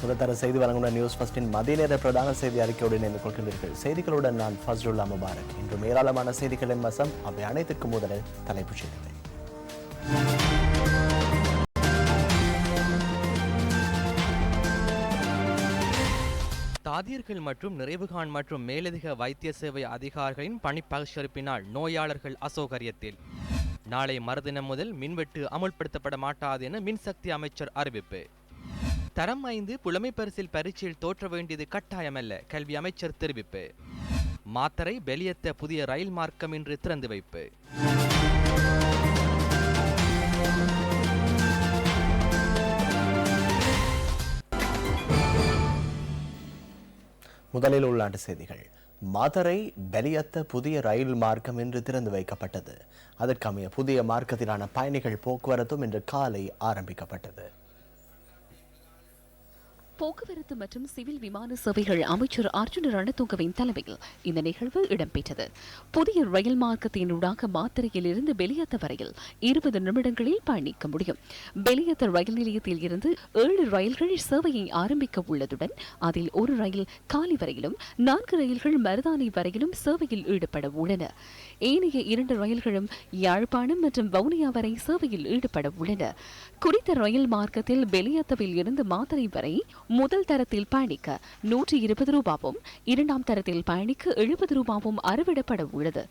முதல்தர செய்தி வழங்குகிற நியூஸ் ஃபர்ஸ்டின் மதிய நேர பிரதான செய்தி அறிக்கையோடு இணைந்து கொள்கின்றீர்கள். செய்திகளுடன் நான் ஃபஸ்ருல்லா முபாரக். இன்று ஏராளமான செய்திகளின் வசம். அவை அனைத்திற்கும் முதலில் தலைப்புச் செய்திகள். தாதியர்கள் மற்றும் நிறைவுகாண் மற்றும் மேலதிக வைத்திய சேவை அதிகாரிகளின் பணிப்பகிஷ்கரிப்பினால் நோயாளர்கள் அசௌகரியத்தில். நாளை மறுதினம் முதல் மின்வெட்டு அமுல்படுத்தப்பட மாட்டாது என மின்சக்தி அமைச்சர் அறிவிப்பு. தரம் 5 புலமை பரிசில் பரீட்சையில் தோற்ற வேண்டியது கட்டாயமல்ல, கல்வி அமைச்சர் தெரிவிப்பு. மாத்தறை பெலியத்த புதிய ரயில் மார்க்கம் இன்று திறந்து வைப்பு. முதலில் உள்நாட்டு செய்திகள். மாத்தறை பெலியத்த புதிய ரயில் மார்க்கம் இன்று திறந்து வைக்கப்பட்டது. அதற்கமைய புதிய மார்க்கத்திலான பயணிகள் போக்குவரத்தும் இன்று காலை ஆரம்பிக்கப்பட்டது. போக்குவரத்து மற்றும் சிவில் விமான சேவைகள் அமைச்சர் அர்ஜுன ரணதுங்கவின் தலைமையில் இந்த நிகழ்வு இடம்பெற்றது. புதிய ரயில் மார்க்கத்தினூடாக மாத்தறையில் இருந்து பெலியத்த வரையில் 20 நிமிடங்களில் பயணிக்க முடியும். பெலியத்த ரயில் நிலையத்தில் இருந்து 7 ரயில்கள் சேவையை ஆரம்பிக்க உள்ளதுடன் அதில் ஒரு ரயில் காலி வரையிலும் 4 ரயில்கள் மருதானை வரையிலும் சேவையில் ஈடுபட உள்ளன. ஏனைய 2 ரயில்களும் யாழ்ப்பாணம் மற்றும் வவுனியா வரை சேவையில் ஈடுபட உள்ளன. குறித்த ரயில் மார்க்கத்தில் பெலியத்தவில் இருந்து மாத்தறை வரை முதல் தரத்தில் பயணிக்க 120 ரூபாவும், 2ஆம் தரத்தில் பயணிக்க 70 ரூபாவும் அறவிடப்பட உள்ளது.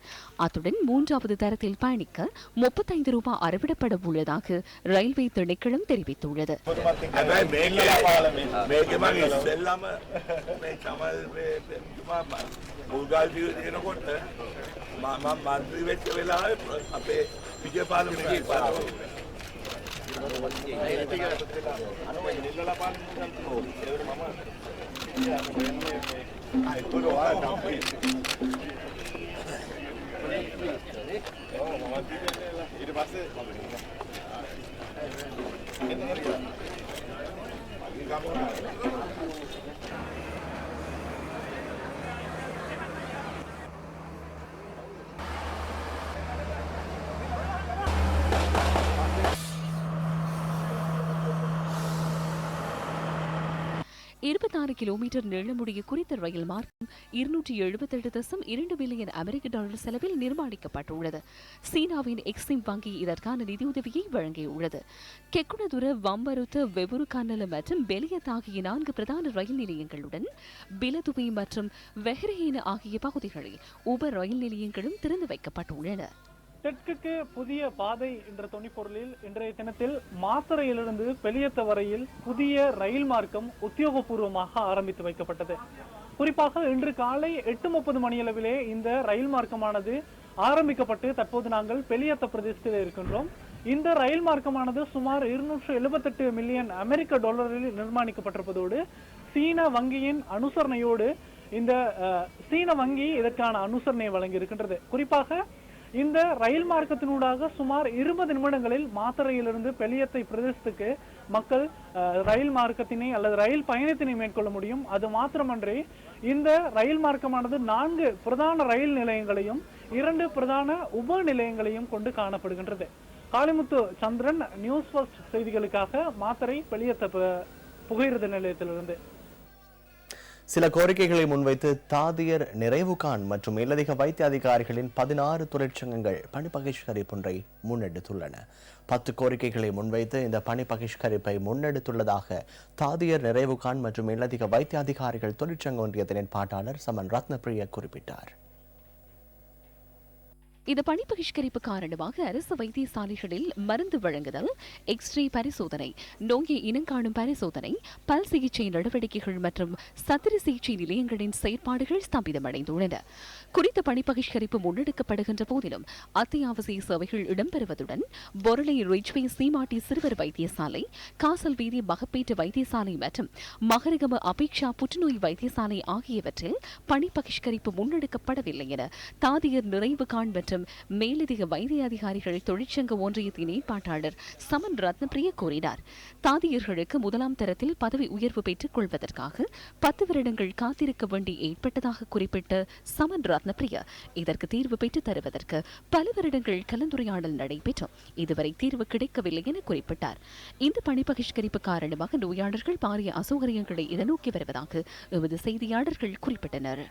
அத்துடன் 3வது தரத்தில் பயணிக்க 35 ரூபாய் அறவிடப்பட உள்ளதாக ரயில்வே திணைக்களம் தெரிவித்துள்ளது. $26 கிலோமீட்டர் நீளமுடைய குறித்த ரயில் மார்க்கம் $278.2 பில்லியன் அமெரிக்க டாலர் செலவில் நிர்மாணிக்கப்பட்டுள்ளது. சீனாவின் எக்ஸிம் வங்கி இதற்கான நிதியுதவியை வழங்கியுள்ளது. கெக்குனதுர, வம்பருத்த, வெபுருகானல மற்றும் பெலியத் ஆகிய 4 பிரதான ரயில் நிலையங்களுடன் பிலதுவை மற்றும் வெஹ்ரஹேன ஆகிய பகுதிகளில் உப ரயில் நிலையங்களும் திறந்து வைக்கப்பட்டுள்ளன. தெற்குக்கு புதிய பாதை என்ற தொனிப்பொருளில் இன்றைய தினத்தில் மாத்தறையிலிருந்து பெலியத்த வரையில் புதிய ரயில் மார்க்கம் உத்தியோகபூர்வமாக ஆரம்பித்து வைக்கப்பட்டது. குறிப்பாக இன்று காலை 8:30 மணியளவிலே இந்த ரயில் மார்க்கமானது ஆரம்பிக்கப்பட்டு தற்போது நாங்கள் பெலியத்த பிரதேசத்தில் இருக்கின்றோம். இந்த ரயில் மார்க்கமானது சுமார் 278 மில்லியன் அமெரிக்க டாலரில் நிர்மாணிக்கப்பட்டிருப்பதோடு சீன வங்கியின் அனுசரணையோடு இந்த சீன வங்கி இதற்கான அனுசரணை வழங்கி இருக்கின்றது. குறிப்பாக இந்த ரயில் மார்க்கத்தினூடாக சுமார் 20 நிமிடங்களில் மாத்தறையிலிருந்து பெலியத்தை பிரதேசத்துக்கு மக்கள் ரயில் மார்க்கத்தினை அல்லது ரயில் பயணத்தினை மேற்கொள்ள முடியும். அது மாத்திரமன்றி இந்த ரயில் மார்க்கமானது 4 பிரதான ரயில் நிலையங்களையும் 2 பிரதான உப நிலையங்களையும் கொண்டு காணப்படுகின்றது. காளிமுத்து சந்திரன், நியூஸ் ஃபர்ஸ்ட் செய்திகளுக்காக மாத்தறை பெலியத்த புகையிரத நிலையத்திலிருந்து. சில கோரிக்கைகளை முன்வைத்து தாதியர், நிறைவுகாண் மற்றும் மேலதிக வைத்திய அதிகாரிகளின் 16 தொழிற்சங்கங்கள் பணி பகிஷ்கரிப்பொன்றை முன்னெடுத்துள்ளன. 10 கோரிக்கைகளை முன்வைத்து இந்த பணி பகிஷ்கரிப்பை முன்னெடுத்துள்ளதாக தாதியர், நிறைவுகாண் மற்றும் மேலதிக வைத்திய அதிகாரிகள் தொழிற்சங்க ஒன்றியத்தின் ஏற்பாட்டாளர் சமன் ரத்னப்பிரிய குறிப்பிட்டார். இந்த பணி பகிஷ்கரிப்பு காரணமாக அரசு வைத்தியசாலைகளில் மருந்து வழங்குதல், எக்ஸ்ரே பரிசோதனை, நோயை இனங்காணும் பரிசோதனை, பல் சிகிச்சை நடவடிக்கைகள் மற்றும் சத்திர சிகிச்சை நிலையங்களின் செயற்பாடுகள் ஸ்தம்பிதமடைந்துள்ளன. குறித்த பணி பகிஷ்கரிப்பு முன்னெடுக்கப்படுகின்ற போதிலும் அத்தியாவசிய சேவைகள் இடம்பெறுவதுடன் பொருளை ரிச்வே சீமாட்டி சிறுவர் வைத்தியசாலை, காசல் வீதி மகப்பேற்று வைத்தியசாலை மற்றும் மகரகம அபேக்ஷா புற்றுநோய் வைத்தியசாலை ஆகியவற்றில் பணி பகிஷ்கரிப்பு முன்னெடுக்கப்படவில்லை என தாதியர், நிறைவுகாண் மற்றும் மற்றும் மேலதிக வைத்திய அதிகாரிகள் தொழிற்சங்க ஒன்றியத்தின் ஏற்பாட்டாளர் சமன் ரத்னப்பிரிய கூறினார். தாதியர்களுக்கு முதலாம் தரத்தில் பதவி உயர்வு பெற்றுக் கொள்வதற்காக 10 வருடங்கள் காத்திருக்க வேண்டி ஏற்பட்டதாக குறிப்பிட்ட சமன் ரத்னப்பிரிய இதற்கு தீர்வு பெற்றுத் தருவதற்கு பல வருடங்கள் கலந்துரையாடல் நடைபெற்றும் இதுவரை தீர்வு கிடைக்கவில்லை என குறிப்பிட்டார். இந்த பணி பகிஷ்கரிப்பு காரணமாக நோயாளர்கள் பாரிய அசௌகரியங்களை எதிர்நோக்கி வருவதாக எமது செய்தியாளர்கள் குறிப்பிட்டனர்.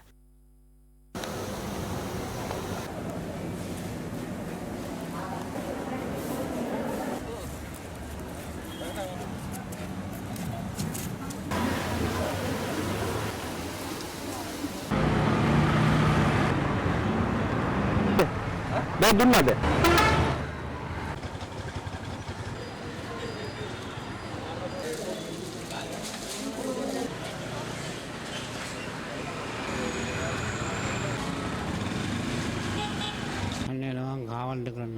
காவல் இருக்கிறேன்.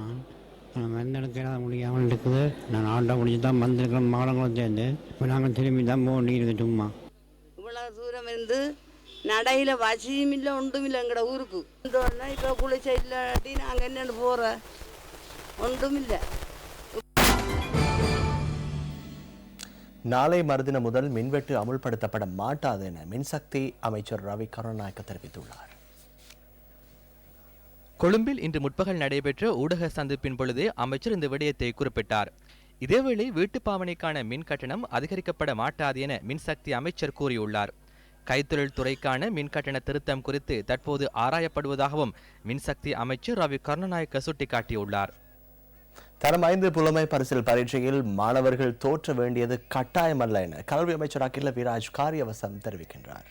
நான் மருந்தெடுக்க முடியாமல் இருக்குது. நான் ஆட்டோ முடிச்சு தான் வந்திருக்கிறேன் மகளங்களும் சேர்ந்து. இப்போ நாங்கள் திரும்பி தான் போக வேண்டியிருக்கு. சும்மா இவ்வளோ தூரம் இருந்து நடையில் வசியும் இல்லை ஒன்றும் இல்லை எங்களோட ஊருக்கு. இப்போ குளிச்ச இல்லாட்டி நாங்கள் என்னென்னு போகிற ஒன்றும் இல்லை. நாளை மறுதினம் முதல் மின்வெட்டு அமுல்படுத்தப்பட மாட்டாது என மின்சக்தி அமைச்சர் ரவி கருணாநாயக்க தெரிவித்துள்ளார். கொழும்பில் இன்று முற்பகல் நடைபெற்ற ஊடக சந்திப்பின் பொழுதே அமைச்சர் இந்த விடயத்தை குறிப்பிட்டார். இதேவேளை வீட்டு பாவனைக்கான மின் கட்டணம் அதிகரிக்கப்பட மாட்டாது என மின்சக்தி அமைச்சர் கூறியுள்ளார். கைத்தொழில் துறைக்கான மின் கட்டண திருத்தம் குறித்து தற்போது ஆராயப்படுவதாகவும் மின்சக்தி அமைச்சர் ரவி கருணாநாயக்க சுட்டிக்காட்டியுள்ளார். தரம் 5 புலமை பரிசில் பரீட்சையில் மாணவர்கள் தோற்ற வேண்டியது கட்டாயமல்ல என கல்வி அமைச்சர் அகில விராஜ் காரியவசம் தெரிவிக்கின்றார்.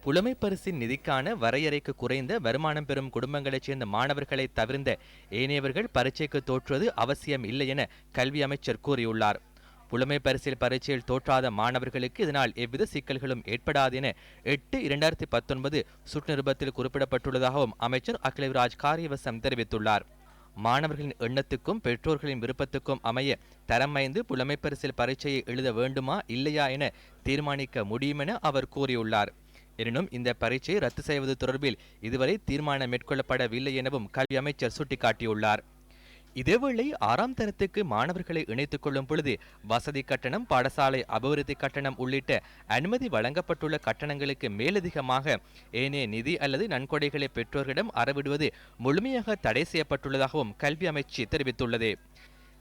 புலமை பரிசின் நிதிக்கான வரையறைக்கு குறைந்த வருமானம் பெறும் குடும்பங்களைச் சேர்ந்த மாணவர்களை தவிர்ந்த ஏனையவர்கள் பரீட்சைக்கு தோற்றுவது அவசியம் இல்லை என கல்வி அமைச்சர் கூறியுள்ளார். புலமை பரிசில் பரீட்சையில் தோற்றாத மாணவர்களுக்கு இதனால் எவ்வித சிக்கல்களும் ஏற்படாது என 8/2019 சுற்றுநிருபத்தில் குறிப்பிடப்பட்டுள்ளதாகவும் அமைச்சர் அகிலவிராஜ் காரியவசம் தெரிவித்துள்ளார். மாணவர்களின் எண்ணத்துக்கும் பெற்றோர்களின் விருப்பத்துக்கும் அமைய தரம் 5 புலமை பரிசில் பரீட்சையை எழுத வேண்டுமா இல்லையா என தீர்மானிக்க முடியும் என அவர் கூறியுள்ளார். எனினும் இந்த பரீட்சையை ரத்து செய்வது தொடர்பில் இதுவரை தீர்மானம் மேற்கொள்ளப்படவில்லை எனவும் கல்வி அமைச்சர் சுட்டிக்காட்டியுள்ளார். இதேவேளை 6ஆம் தரத்துக்கு மாணவர்களை இணைத்துக் கொள்ளும் பொழுது வசதி கட்டணம், பாடசாலை அபிவிருத்தி கட்டணம் உள்ளிட்ட அனுமதி வழங்கப்பட்டுள்ள கட்டணங்களுக்கு மேலதிகமாக ஏனைய நிதி அல்லது நன்கொடைகளை பெற்றோர்களிடம் அறவிடுவது முழுமையாக தடை செய்யப்பட்டுள்ளதாகவும் கல்வி அமைச்சு தெரிவித்துள்ளது.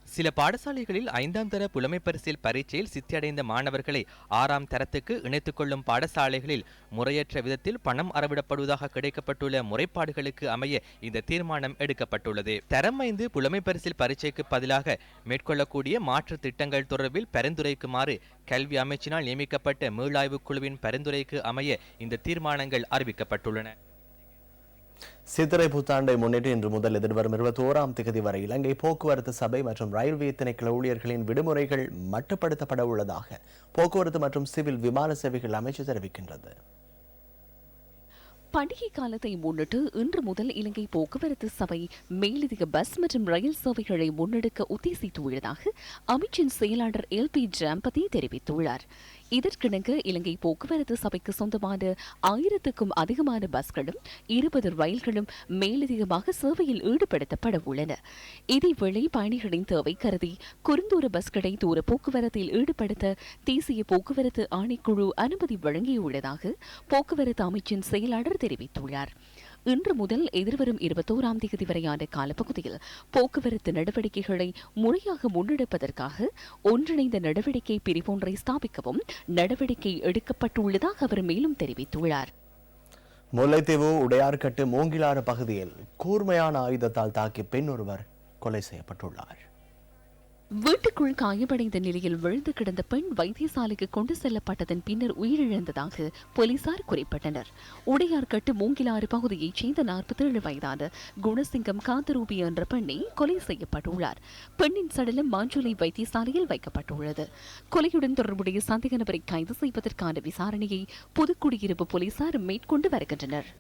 சில பாடசாலைகளில் 5ஆம் தர புலமை பரிசில் பரீட்சையில் சித்தியடைந்த மாணவர்களை 6ஆம் தரத்துக்கு இணைத்துக் கொள்ளும் பாடசாலைகளில் முறையற்ற விதத்தில் பணம் அறவிடப்படுவதாக கிடைக்கப்பட்டுள்ள முறைப்பாடுகளுக்கு அமைய இந்த தீர்மானம் எடுக்கப்பட்டுள்ளது. தரம் 5 புலமை பரிசில் பரீட்சைக்கு பதிலாக மேற்கொள்ளக்கூடிய மாற்று திட்டங்கள் தொடர்பில் பரிந்துரைக்குமாறு கல்வி அமைச்சினால் நியமிக்கப்பட்ட மீளாய்வு குழுவின் பரிந்துரைக்கு அமைய இந்த தீர்மானங்கள் அறிவிக்கப்பட்டுள்ளன. சித்திரை புத்தாண்டை முன்னிட்டு இன்று முதல் எதிர்வரும் 21ஆம் தேதி வரை இலங்கை போக்குவரத்து சபை மற்றும் ரயில்வே திணைக்கள ஊழியர்களின் விடுமுறைகள் மட்டுப்படுத்தப்பட உள்ளதாக போக்குவரத்து மற்றும் சிவில் விமான சேவைகள் அமைச்சு தெரிவிக்கின்றது. பண்டிகை காலத்தை முன்னிட்டு இன்று முதல் இலங்கை போக்குவரத்து சபை மேலதிக பஸ் மற்றும் ரயில் சேவைகளை முன்னெடுக்க உத்தேசித்துள்ளதாக அமைச்சின் செயலாளர் LP ஜாம்பதி தெரிவித்துள்ளார். இதற்கிணங்க இலங்கை போக்குவரத்து சபைக்கு சொந்தமான 1000க்கும் அதிகமான பஸ்களும் 20 ரயில்களும் மேலதிகமாக சேவையில் ஈடுபடுத்தப்பட உள்ளன. இதேவேளை பயணிகளின் தேவை கருதி குறுந்தூர பஸ்களை தூர போக்குவரத்தில் ஈடுபடுத்த தேசிய போக்குவரத்து ஆணைக்குழு அனுமதி வழங்கியுள்ளதாக போக்குவரத்து அமைச்சின் செயலாளர் தெரிவித்துள்ளார். இன்று முதல் எதிர்வரும் 21ஆம் தேதி வரையான காலப்பகுதியில் போக்குவரத்து நடவடிக்கைகளை முறையாக முன்னெடுப்பதற்காக ஒன்றிணைந்த நடவடிக்கை பிரிவொன்றை ஸ்தாபிக்கவும் நடவடிக்கை எடுக்கப்பட்டுள்ளதாக அவர் மேலும் தெரிவித்துள்ளார். முல்லைத்தீவு உடையார்கட்டு மூங்கிலாறு பகுதியில் கூர்மையான ஆயுதத்தால் தாக்கி பெண் ஒருவர் கொலை செய்யப்பட்டுள்ளார். வீட்டுக்குள் காயமடைந்த நிலையில் விழுந்து கிடந்த பெண் வைத்தியசாலைக்கு கொண்டு செல்லப்பட்டதன் பின்னர் உயிரிழந்ததாக போலீசார் குறிப்பிட்டனர். உடையார்கட்டு மூங்கிலாறு பகுதியைச் சேர்ந்த 47 வயதான குணசிங்கம் காந்தரூபி என்ற பெண்ணை கொலை செய்யப்பட்டுள்ளார். பெண்ணின் சடலம் மாஞ்சோலை வைத்தியசாலையில் வைக்கப்பட்டுள்ளது. கொலையுடன் தொடர்புடைய சந்தேக நபரை கைது செய்வதற்கான விசாரணையை புதுக்குடியிருப்பு போலீசார் மேற்கொண்டு வருகின்றனர்.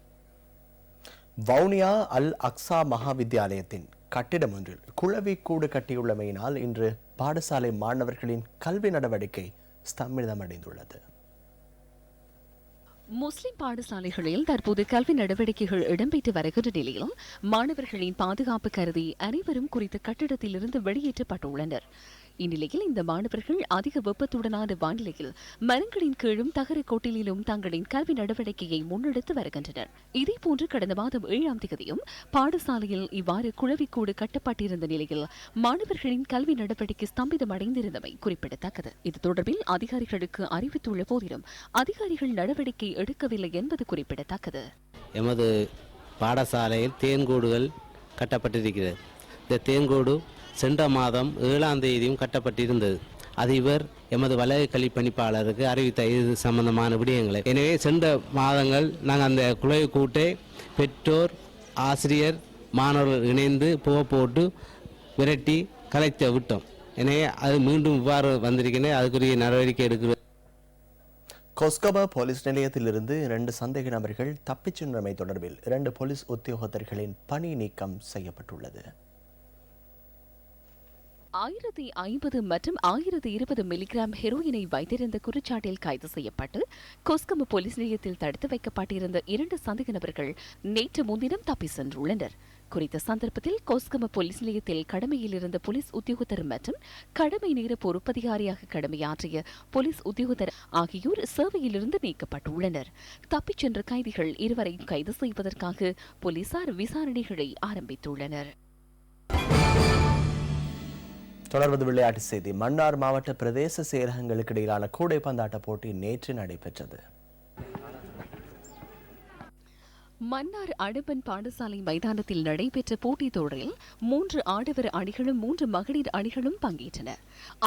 வவுனியா அல் அக்ஸா மகாவித்தியாலயத்தின் கட்டிடம் ஒன்றில் குளவி கூடு கட்டியுள்ளமையினால் இன்று பாடசாலை மாணவர்களின் கல்வி நடவடிக்கை ஸ்தம்பிதமடைந்துள்ளது. முஸ்லிம் பாடசாலைகளில் தற்போது கல்வி நடவடிக்கைகள் இடம்பெற்று வருகின்ற நிலையில் மாணவர்களின் பாதுகாப்பு கருதி அனைவரும் குறித்த கட்டிடத்திலிருந்து வெளியேற்றப்பட்டுள்ளனர். இந்நிலையில் இந்த மாணவர்கள் அதிக வெப்பத்துடனான வானிலையில் மரங்களின் கீழும் தகர கோட்டிலும் தங்களின் கல்வி நடவடிக்கையை முன்னெடுத்து வருகின்றனர். இதேபோன்று கடந்த மாதம் 7ஆம் தேதியும் பாடசாலையில் இவ்வாறு குழவிக்கூடு கட்டப்பட்டிருந்த நிலையில் மாணவர்களின் கல்வி நடவடிக்கை ஸ்தம்பிதமடைந்திருந்தமை குறிப்பிடத்தக்கது. இது தொடர்பில் அதிகாரிகளுக்கு அறிவித்துள்ள போதிலும் அதிகாரிகள் நடவடிக்கை எடுக்கவில்லை என்பது குறிப்பிடத்தக்கது. எமது பாடசாலையில் தேன்கூடுகள் கட்டப்பட்டிருக்கிறது. இந்த தேன்கூடு சென்ற மாதம் 7ஆம் தேதியும் கட்டப்பட்டிருந்தது. அது இவர் எமது வலய கல்வி பணிப்பாளருக்கு அறிவித்த இது சம்பந்தமான விடயங்களை. எனவே சென்ற மாதங்கள் நாங்கள் அந்த குழாய் கூட்டை பெற்றோர், ஆசிரியர், மாணவர்கள் இணைந்து புகை போட்டு விரட்டி கலைத்து விட்டோம். எனவே அது மீண்டும் இவ்வாறு வந்திருக்கின்றன. அதுக்குரிய நடவடிக்கை எடுக்கிறது. கொஸ்கபா போலீஸ் நிலையத்திலிருந்து 2 சந்தேக நபர்கள் தப்பிச் சென்றமை தொடர்பில் 2 போலீஸ் உத்தியோகத்தர்களின் பணி நீக்கம் செய்யப்பட்டுள்ளது. 1050 மற்றும் 1020 மில்லிகிராம் ஹெரோயினை வைத்திருந்த குற்றச்சாட்டில் கைது செய்யப்பட்டு கொஸ்கம போலீஸ் நிலையத்தில் தடுத்து வைக்கப்பட்டிருந்த 2 சந்தேக நபர்கள் நேற்று முன்தினம் தப்பி சென்றுள்ளனர். குறித்த சந்தர்ப்பத்தில் கொஸ்கம போலீஸ் நிலையத்தில் கடமையில் இருந்த போலீஸ் உத்தியோகத்தர் மற்றும் கடமை நேர பொறுப்பதிகாரியாக கடமையாற்றிய போலீஸ் உத்தியோகத்தர் ஆகியோர் சேவையிலிருந்து நீக்கப்பட்டுள்ளனர். தப்பிச் சென்ற கைதிகள் இருவரையும் கைது செய்வதற்காக போலீசார் விசாரணைகளை ஆரம்பித்துள்ளனர். தொடர்வது விளையாட்டு செய்தி. மன்னார் மாவட்ட பிரதேச செயலகங்களுக்கு இடையிலான கூடைப்பந்தாட்ட போட்டி நேற்று நடைபெற்றது. மன்னார் அடம்பன் பாடசாலை மைதானத்தில் நடைபெற்ற போட்டித் தொடரில் 3 ஆடவர் அணிகளும் 3 மகளிர் அணிகளும் பங்கேற்றன.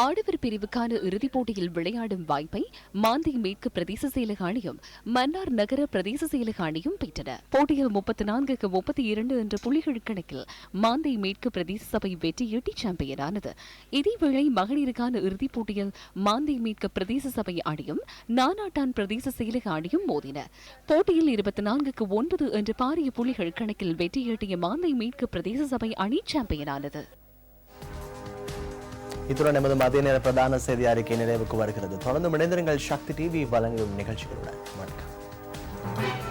ஆடவர் பிரிவுக்கான இறுதிப் போட்டியில் விளையாடும் வாய்ப்பை மாந்தை மேற்கு பிரதேச செயலக அணியும் மன்னார் நகர பிரதேச செயலக அணியும் பெற்றன. போட்டியில் 34-32 என்ற புள்ளிகள் கணக்கில் மாந்தை மேற்கு பிரதேச சபை வெற்றியீட்டி சாம்பியனானது. இதேவேளை மகளிருக்கான இறுதிப் போட்டியில் மாந்தை மேற்கு பிரதேச சபை அணியும் நானாட்டான் பிரதேச செயலக அணியும் மோதின. போட்டியில் 24-9 என்ற பாரிய புள்ளிகள் கணக்கில் வெற்றியீட்டிய மாந்தை மேற்கு பிரதேச சபை அணி சாம்பியனானது. இத்துடன் நமது மதிய நேர பிரதான செய்தி அறிக்கை நிறைவுக்கு வருகிறது. தொடர்ந்து இணைந்திருங்கள் சக்தி டிவி வழங்கும் நிகழ்ச்சிகளுடன். வணக்கம்.